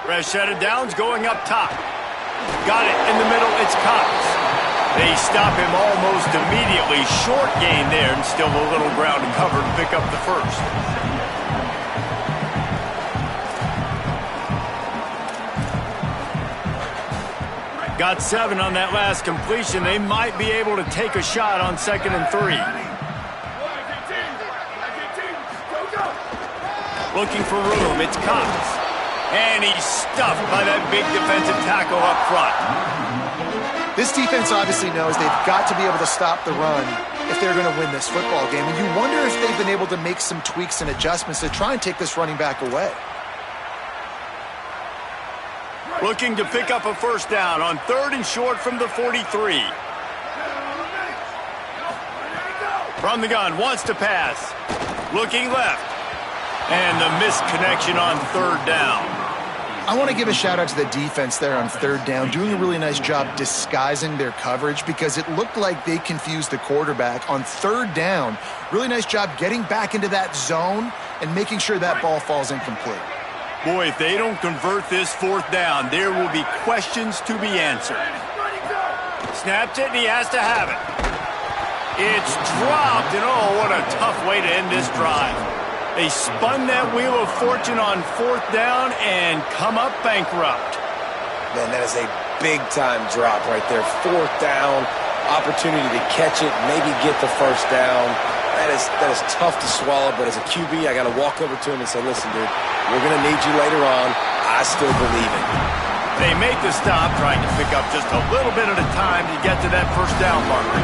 Fresh set of downs going up top. Got it in the middle. It's Cox. They stop him almost immediately. Short gain there, and still a little ground to cover to pick up the first. Got 7 on that last completion. They might be able to take a shot on 2nd and 3. Looking for room. It's Cox. And he's stuffed by that big defensive tackle up front. This defense obviously knows they've got to be able to stop the run if they're going to win this football game. And you wonder if they've been able to make some tweaks and adjustments to try and take this running back away. Looking to pick up a first down on 3rd and short from the 43. From the gun, wants to pass. Looking left. And the missed connection on 3rd down. I want to give a shout out to the defense there on 3rd down, doing a really nice job disguising their coverage because it looked like they confused the quarterback on 3rd down. Really nice job getting back into that zone and making sure that ball falls incomplete. Boy, if they don't convert this 4th down, there will be questions to be answered. Snaps it, and he has to have it. It's dropped, and oh, what a tough way to end this drive. They spun that wheel of fortune on 4th down and come up bankrupt. Man, that is a big-time drop right there. 4th down, opportunity to catch it, maybe get the first down. That is tough to swallow, but as a QB, I got to walk over to him and say, listen, dude, we're going to need you later on. I still believe it. They make the stop, trying to pick up just a little bit at a time to get to that first down marker.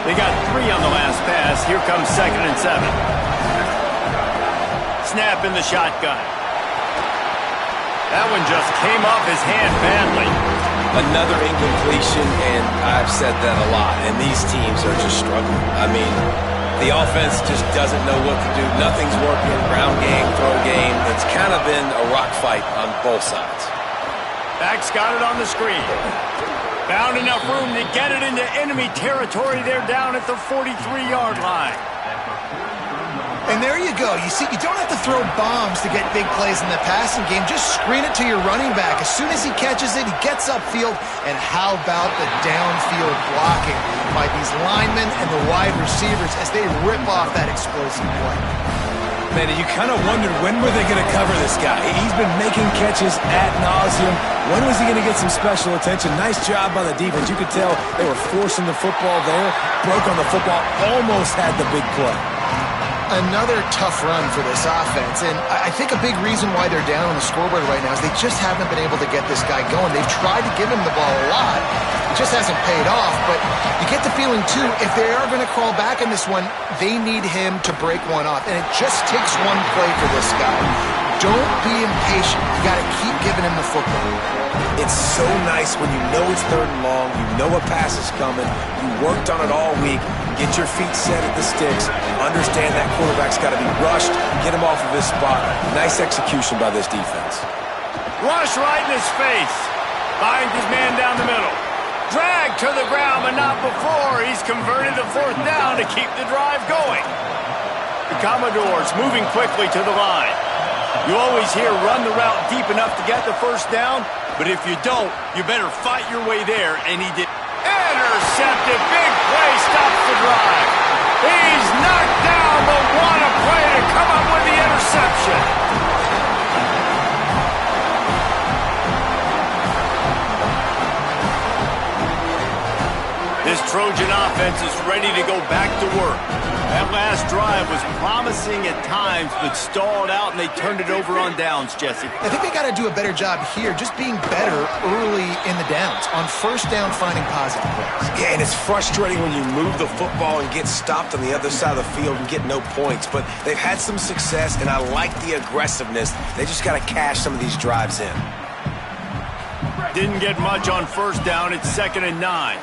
They got 3 on the last pass. Here comes 2nd and 7. Snap in the shotgun. That one just came off his hand badly. Another incompletion, and I've said that a lot, and these teams are just struggling. I mean, the offense just doesn't know what to do. Nothing's working. Ground game, throw game. It's kind of been a rock fight on both sides. Back's got it on the screen. Found enough room to get it into enemy territory. They're down at the 43-yard line. And there you go. You see, you don't have to throw bombs to get big plays in the passing game. Just screen it to your running back. As soon as he catches it, he gets upfield. And how about the downfield blocking by these linemen and the wide receivers as they rip off that explosive play? Man, you kind of wondered when were they going to cover this guy. He's been making catches ad nauseum. When was he going to get some special attention? Nice job by the defense. You could tell they were forcing the football there. Broke on the football. Almost had the big play. Another tough run for this offense, and I think a big reason why they're down on the scoreboard right now is they just haven't been able to get this guy going. They've tried to give him the ball a lot. It just hasn't paid off, but you get the feeling, too, if they are going to crawl back in this one, they need him to break one off, and it just takes one play for this guy. Don't be impatient. You got to keep giving him the football. It's so nice when you know it's 3rd and long, you know a pass is coming, you worked on it all week, get your feet set at the sticks, understand that quarterback's got to be rushed, get him off of his spot. Nice execution by this defense. Rush right in his face. Finds his man down the middle. Drag to the ground, but not before. He's converted the 4th down to keep the drive going. The Commodores moving quickly to the line. You always hear run the route deep enough to get the first down, but if you don't, you better fight your way there, and he did. Intercepted, big play, stops the drive. He's knocked down, but what a play to come up with the interception. This Trojan offense is ready to go back to work. That last drive was promising at times, but stalled out, and they turned it over on downs, Jesse. I think they got to do a better job here, just being better early in the downs. On 1st down, finding positive plays. Yeah, and it's frustrating when you move the football and get stopped on the other side of the field and get no points. But they've had some success, and I like the aggressiveness. They just got to cash some of these drives in. Didn't get much on 1st down. It's 2nd and 9.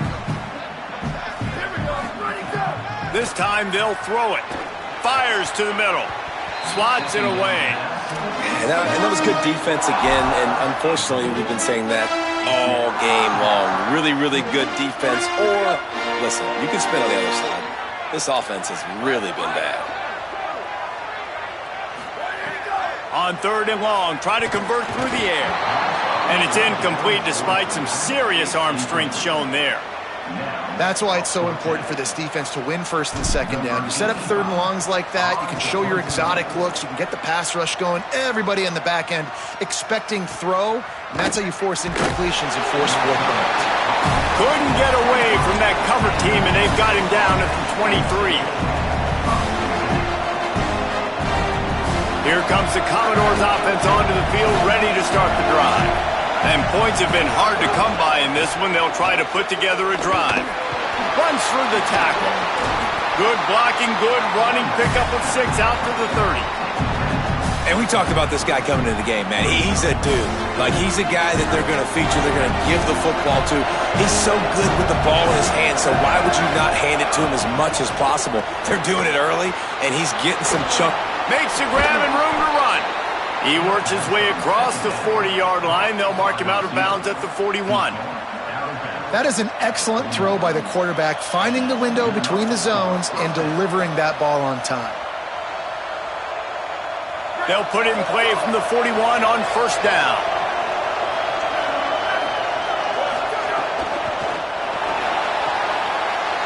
This time they'll throw it. Fires to the middle. Slots it away. And that was good defense again, and unfortunately we've been saying that all game long. Really, really good defense. Or, listen, you can spin on the other side. This offense has really been bad. On 3rd and long, try to convert through the air. And it's incomplete despite some serious arm strength shown there. That's why it's so important for this defense to win 1st and 2nd down. You set up 3rd and longs like that, you can show your exotic looks, you can get the pass rush going, everybody on the back end expecting throw, and that's how you force incompletions and force 4th downs. Couldn't get away from that cover team, and they've got him down at the 23. Here comes the Commodores offense onto the field, ready to start the drive. And points have been hard to come by in this one. They'll try to put together a drive. Runs through the tackle. Good blocking, good running, pickup of 6 out to the 30. And we talked about this guy coming into the game, man. He's a dude. Like, he's a guy that they're going to feature, they're going to give the football to. He's so good with the ball in his hands, so why would you not hand it to him as much as possible? They're doing it early, and he's getting some chunk. Makes the grab and room to run. He works his way across the 40-yard line. They'll mark him out of bounds at the 41. That is an excellent throw by the quarterback, finding the window between the zones and delivering that ball on time. They'll put it in play from the 41 on 1st down.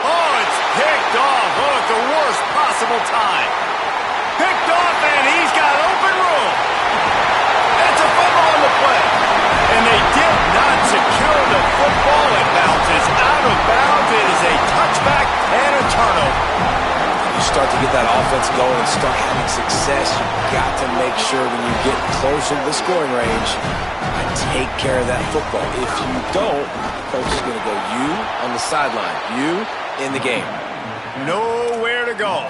Oh, it's picked off. Oh, at the worst possible time. Picked off, and he's got open room. It's a fumble on the play. And they did not secure the football. It bounces out of bounds. It is a touchback and a turnover. You start to get that offense going and start having success, you've got to make sure when you get closer to the scoring range, take care of that football. If you don't, coach is going to go you on the sideline, you in the game. Nowhere to go.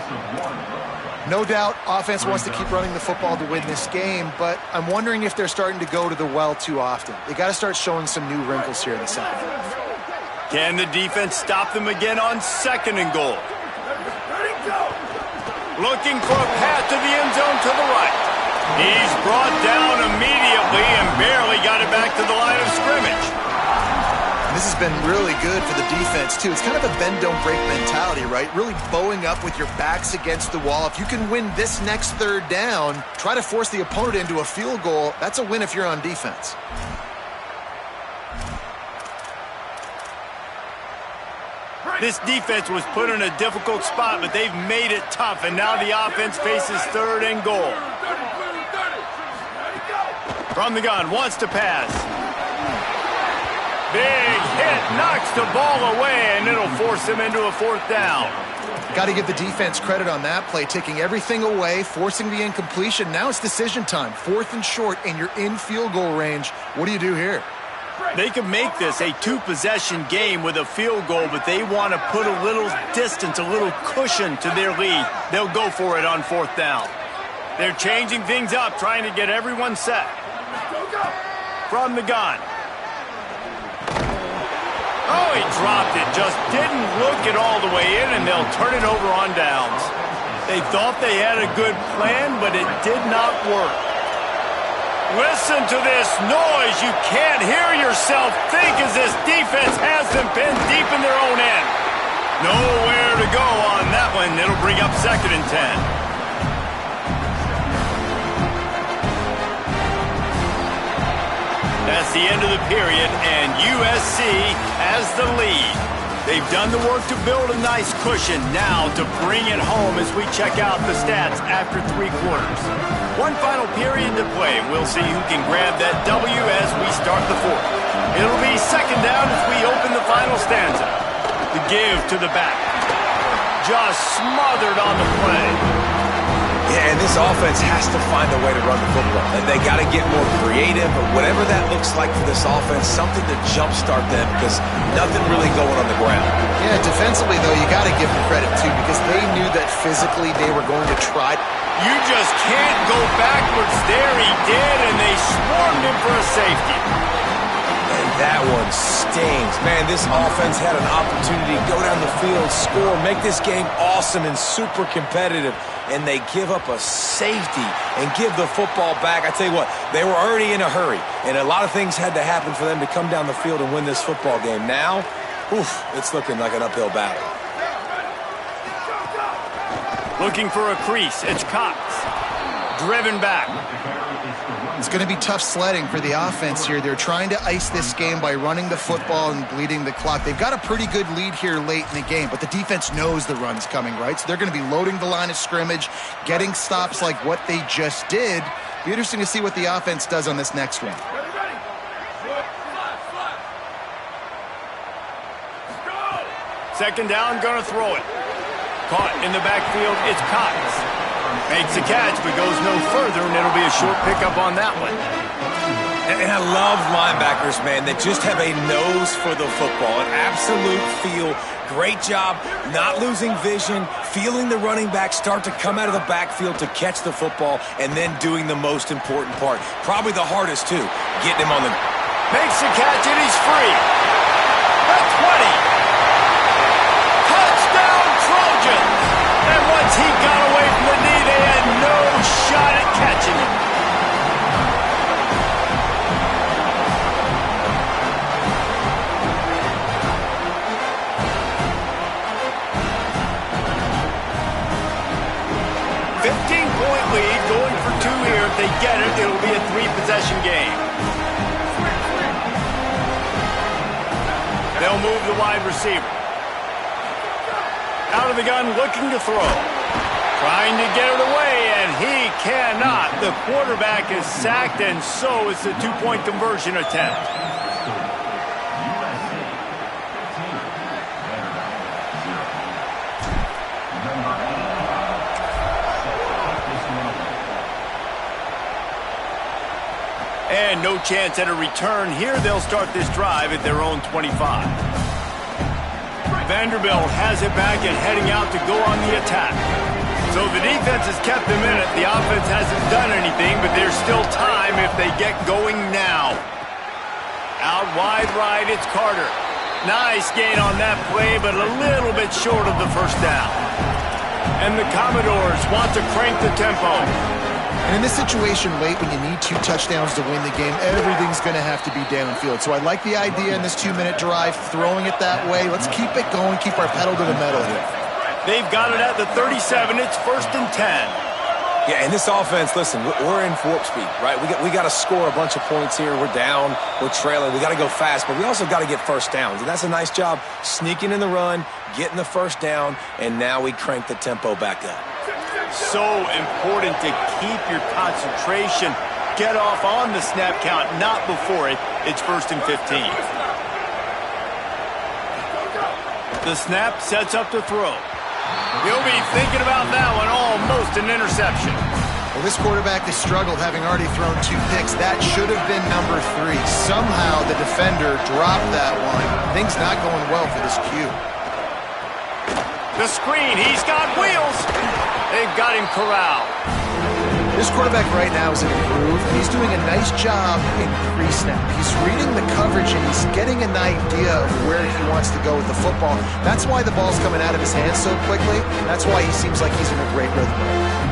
No doubt, offense wants to keep running the football to win this game, but I'm wondering if they're starting to go to the well too often. They got to start showing some new wrinkles here in the second half. Can the defense stop them again on 2nd and goal? Looking for a path to the end zone to the right. He's brought down immediately and barely got it back to the line of scrimmage. This has been really good for the defense, too. It's kind of a bend-don't-break mentality, right? Really bowing up with your backs against the wall. If you can win this next 3rd down, try to force the opponent into a field goal. That's a win if you're on defense. This defense was put in a difficult spot, but they've made it tough, and now the offense faces 3rd and goal. From the gun, wants to pass. Big hit, knocks the ball away, and it'll force him into a 4th down. Got to give the defense credit on that play, taking everything away, forcing the incompletion. Now it's decision time, 4th and short, and you're in field goal range. What do you do here? They can make this a 2-possession game with a field goal, but they want to put a little distance, a little cushion to their lead. They'll go for it on 4th down. They're changing things up, trying to get everyone set. From the gun. Oh, he dropped it. Just didn't look it all the way in, and they'll turn it over on downs. They thought they had a good plan, but it did not work. Listen to this noise. You can't hear yourself think as this defense has them pinned deep in their own end. Nowhere to go on that one. It'll bring up 2nd and 10. That's the end of the period, and USC has the lead. They've done the work to build a nice cushion. Now to bring it home as we check out the stats after 3 quarters. One final period to play. We'll see who can grab that W as we start the 4th. It'll be 2nd down as we open the final stanza. The give to the back. Just smothered on the play. Yeah, and this offense has to find a way to run the football. And they got to get more creative, or whatever that looks like for this offense, something to jumpstart them, because nothing really going on the ground. Yeah, defensively, though, you got to give them credit, too, because they knew that physically they were going to try. You just can't go backwards there. He did, and they swarmed him for a safety. And that one stings. Man, this offense had an opportunity to go down the field, score, make this game awesome and super competitive, and they give up a safety and give the football back. I tell you what, they were already in a hurry, and a lot of things had to happen for them to come down the field and win this football game. Now, it's looking like an uphill battle. Looking for a crease. It's Cox. Driven back. It's going to be tough sledding for the offense here. They're trying to ice this game by running the football and bleeding the clock. They've got a pretty good lead here late in the game, but the defense knows the run's coming, right? So they're going to be loading the line of scrimmage, getting stops like what they just did. Be interesting to see what the offense does on this next one. Second down, gonna throw it. Caught in the backfield, it's Cox. Makes a catch, but goes no further, and it'll be a short pickup on that one. And I love linebackers, man, that just have a nose for the football, an absolute feel. Great job not losing vision, feeling the running back start to come out of the backfield to catch the football, and then doing the most important part. Probably the hardest, too, getting him on the... Makes the catch, and he's free. At 20. Touchdown, Trojans! And once he got away from the knee, they had no shot at catching him. Lead, going for two here. If they get it, it'll be a three-possession game. They'll move the wide receiver. Out of the gun, looking to throw. Trying to get it away, and he cannot. The quarterback is sacked, and so is the two-point conversion attempt. And no chance at a return here. They'll start this drive at their own 25. Vanderbilt has it back and heading out to go on the attack. So the defense has kept them in it. The offense hasn't done anything, but there's still time if they get going now. Out wide right, it's Carter. Nice gain on that play, but a little bit short of the first down. And the Commodores want to crank the tempo. And in this situation late, when you need 2 touchdowns to win the game, everything's going to have to be downfield. So I like the idea in this 2-minute drive, throwing it that way. Let's keep it going, keep our pedal to the metal here. They've got it at the 37. It's 1st and 10. Yeah, and this offense, listen, we're in warp speed, right? We got to score a bunch of points here. We're down. We're trailing. We got to go fast, but we also got to get first downs. And that's a nice job sneaking in the run, getting the first down, and now we crank the tempo back up. So important to keep your concentration. Get off on the snap count, not before it. It's 1st and 15. The snap sets up to throw. He'll be thinking about that one, almost an interception. Well, this quarterback has struggled, having already thrown 2 picks. That should have been number 3. Somehow the defender dropped that one. Things not going well for this Q. The screen, he's got wheels. They've got him corralled. This quarterback right now is improved. He's doing a nice job in pre-snap. He's reading the coverage, and he's getting an idea of where he wants to go with the football. That's why the ball's coming out of his hands so quickly. That's why he seems like he's in a great rhythm right now.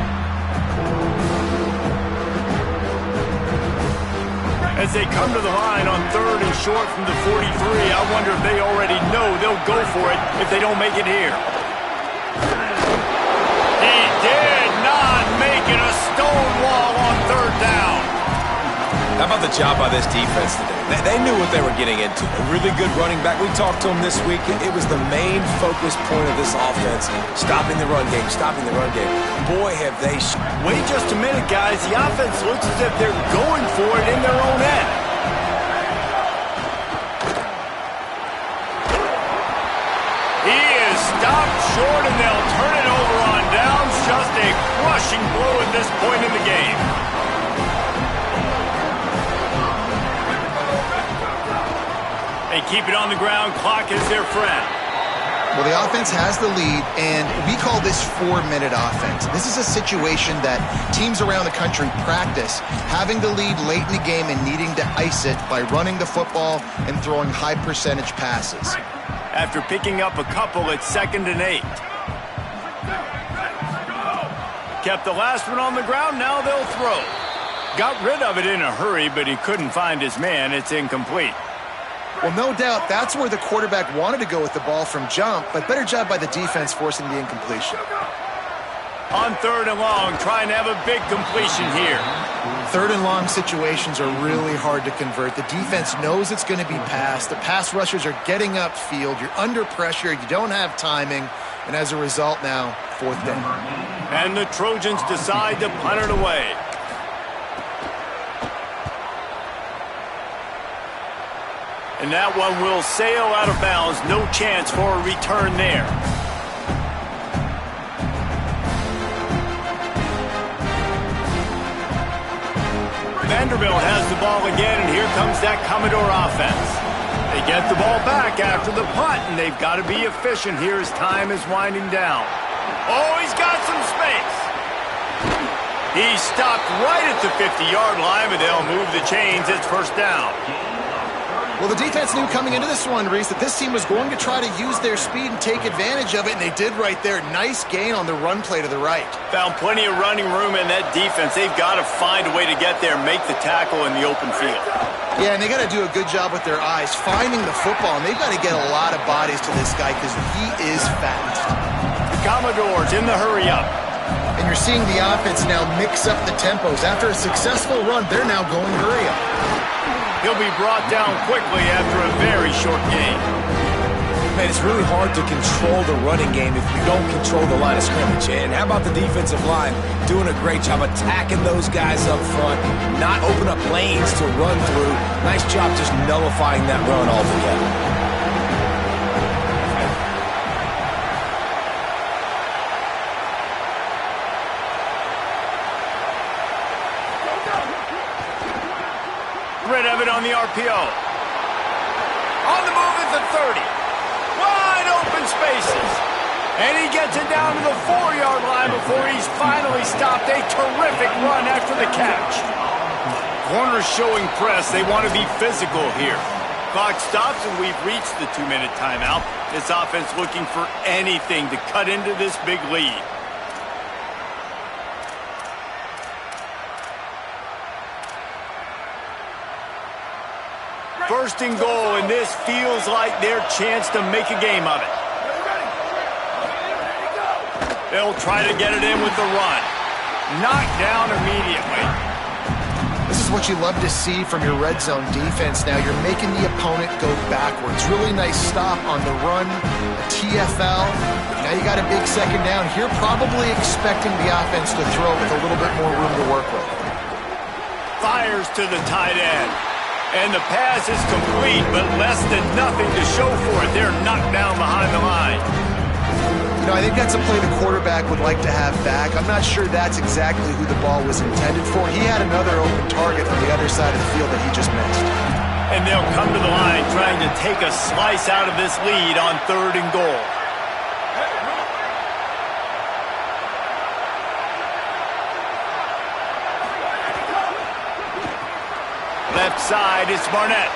As they come to the line on 3rd and short from the 43, I wonder if they already know they'll go for it if they don't make it here. He did not make it a stone wall on 3rd down. How about the job by this defense today? They knew what they were getting into. A really good running back. We talked to him this week. It was the main focus point of this offense. Stopping the run game, stopping the run game. Boy, have they... Wait just a minute, guys. The offense looks as if they're going for it in their own end. He is stopped short, and they'll turn it over on downs. Just a crushing blow at this point in the game. They keep it on the ground. Clock is their friend. Well, the offense has the lead, and we call this 4-minute offense. This is a situation that teams around the country practice, having the lead late in the game and needing to ice it by running the football and throwing high-percentage passes. After picking up a couple, it's 2nd and 8. Kept the last one on the ground. Now they'll throw. Got rid of it in a hurry, but he couldn't find his man. It's incomplete. Well, no doubt that's where the quarterback wanted to go with the ball from jump, but better job by the defense forcing the incompletion. On 3rd and long, trying to have a big completion here. Third and long situations are really hard to convert. The defense knows it's going to be passed. The pass rushers are getting upfield. You're under pressure. You don't have timing. And as a result now, fourth down. And the Trojans decide to punt it away. And that one will sail out of bounds. No chance for a return there. Vanderbilt has the ball again, and here comes that Commodore offense. They get the ball back after the punt, and they've got to be efficient here as time is winding down. Oh, he's got some space. He stopped right at the 50-yard line, but they'll move the chains. It's first down. Well, the defense knew coming into this one, Reese, that this team was going to try to use their speed and take advantage of it, and they did right there. Nice gain on the run play to the right. Found plenty of running room in that defense. They've got to find a way to get there and make the tackle in the open field. Yeah, and they got to do a good job with their eyes, finding the football, and they've got to get a lot of bodies to this guy because he is fast. The Commodores in the hurry-up. And you're seeing the offense now mix up the tempos. After a successful run, they're now going hurry-up. He'll be brought down quickly after a very short game. Man, it's really hard to control the running game if you don't control the line of scrimmage. And how about the defensive line doing a great job attacking those guys up front, not open up lanes to run through. Nice job just nullifying that run altogether. Rid of it on the RPO. On the move at the 30. Wide open spaces. And he gets it down to the 4-yard line before he's finally stopped. A terrific run after the catch. Corners showing press. They want to be physical here. Clock stops and we've reached the 2-minute timeout. This offense looking for anything to cut into this big lead. First and goal, and this feels like their chance to make a game of it. They'll try to get it in with the run. Knocked down immediately. This is what you love to see from your red zone defense now. You're making the opponent go backwards. Really nice stop on the run, a TFL. Now you got a big second down. Here probably expecting the offense to throw with a little bit more room to work with. Fires to the tight end. And the pass is complete, but less than nothing to show for it. They're knocked down behind the line. You know, I think that's a play the quarterback would like to have back. I'm not sure that's exactly who the ball was intended for. He had another open target on the other side of the field that he just missed. And they'll come to the line trying to take a slice out of this lead on 3rd and goal. Left side, it's Barnett.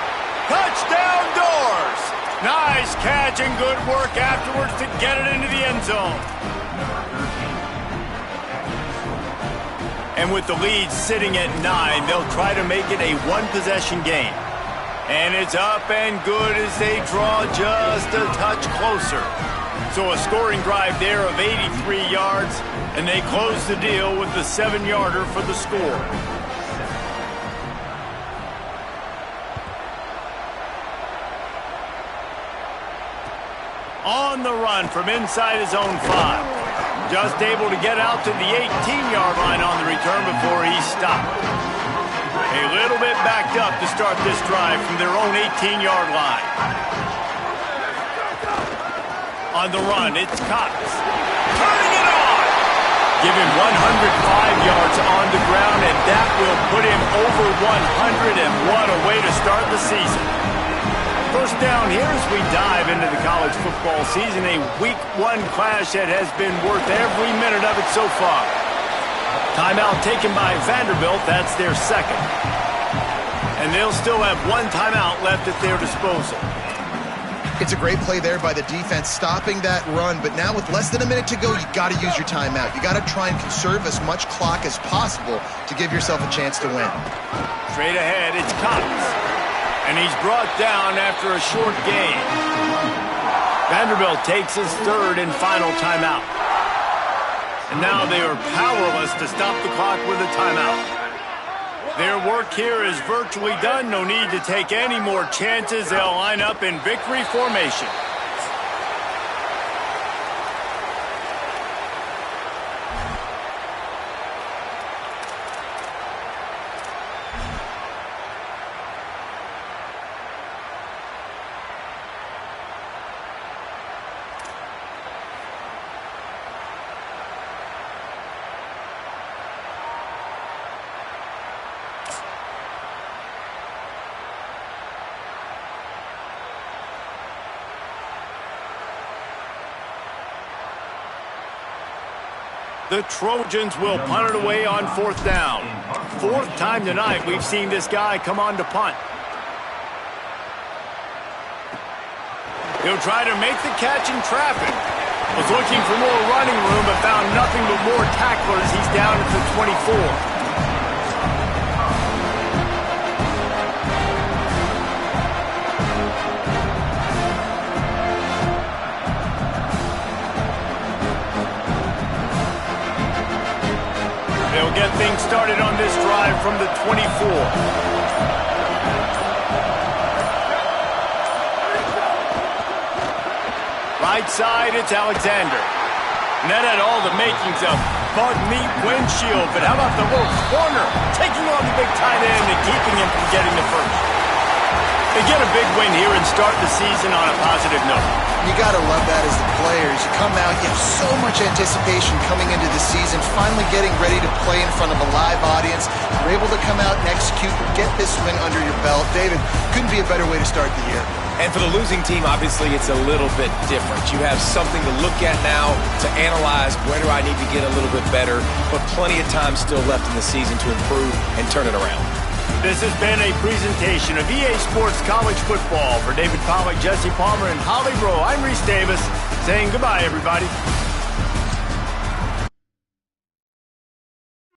Touchdown Doors! Nice catch and good work afterwards to get it into the end zone. And with the lead sitting at 9, they'll try to make it a one-possession game. And it's up and good as they draw just a touch closer. So a scoring drive there of 83 yards, and they close the deal with the 7-yarder for the score. On the run from inside his own 5. Just able to get out to the 18-yard line on the return before he stopped. A little bit backed up to start this drive from their own 18-yard line. On the run, it's Cox. Turning it on! Give him 105 yards on the ground, and that will put him over 100, and what a way to start the season. First down here as we dive into the college football season, a Week 1 clash that has been worth every minute of it so far. Timeout taken by Vanderbilt, that's their second. And they'll still have 1 timeout left at their disposal. It's a great play there by the defense, stopping that run, but now with less than a minute to go, you got to use your timeout. You got to try and conserve as much clock as possible to give yourself a chance to win. Straight ahead, it's Cox. And he's brought down after a short game. Vanderbilt takes his 3rd and final timeout. And now they are powerless to stop the clock with a timeout. Their work here is virtually done. No need to take any more chances. They'll line up in victory formation. The Trojans will punt it away on 4th down. 4th time tonight we've seen this guy come on to punt. He'll try to make the catch in traffic. Was looking for more running room but found nothing but more tacklers. He's down at the 24. They'll get things started on this drive from the 24. Right side, it's Alexander. And that had all the makings of bug meat windshield, but how about the little corner taking on the big tight end and keeping him from getting the first? They get a big win here and start the season on a positive note. You got to love that as the players. You come out, you have so much anticipation coming into the season, finally getting ready to play in front of a live audience. You're able to come out and execute, get this win under your belt. David, couldn't be a better way to start the year. And for the losing team, obviously, it's a little bit different. You have something to look at now to analyze where do I need to get a little bit better, but plenty of time still left in the season to improve and turn it around. This has been a presentation of EA Sports College Football. For David Pollack, Jesse Palmer, and Holly Rowe, I'm Reese Davis saying goodbye, everybody.